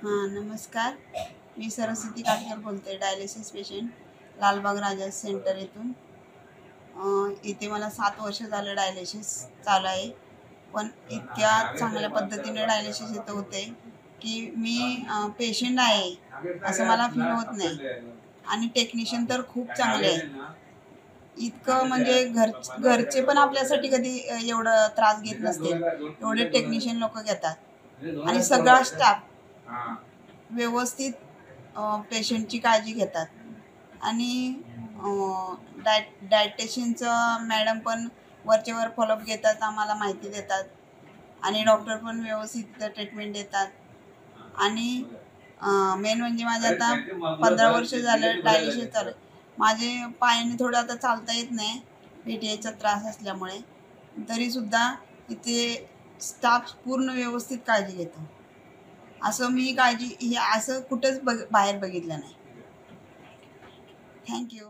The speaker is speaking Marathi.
हां, नमस्कार. मी सरस्वती काटकर बोलते, डायलिसिस पेशंट, लालबाग राजा सेंटर येथून. इथे मला 7 वर्ष झालं डायलिसिस चालू आहे. पण इतक्या चांगल्या पद्धतीने डायलिसिस इथं होते की मी पेशंट आहे असं मला फील होत नाही. आणि टेक्निशियन तर खूप चांगले आहेत. इतकं म्हणजे घरचे पण आपल्यासाठी कधी एवढं त्रास घेत नसतील, एवढे टेक्निशियन लोकं घेतात. आणि सगळा स्टाफ व्यवस्थित पेशंटची काळजी घेतात. आणि डायटेशियनचं मॅडम पण वरचेवर फॉलोअप घेतात, आम्हाला माहिती देतात. आणि डॉक्टर पण व्यवस्थित ट्रीटमेंट देतात. आणि मेन म्हणजे माझे आता 15 वर्ष झालं डायलिसिस चालू आहे. माझे पायाने थोडं आता चालता येत नाही, PTIचा त्रास असल्यामुळे. तरीसुद्धा इथे स्टाफ पूर्ण व्यवस्थित काळजी घेतो. असं मी काळजी हे असं कुठंच बाहेर बघितलं नाही. Thank you.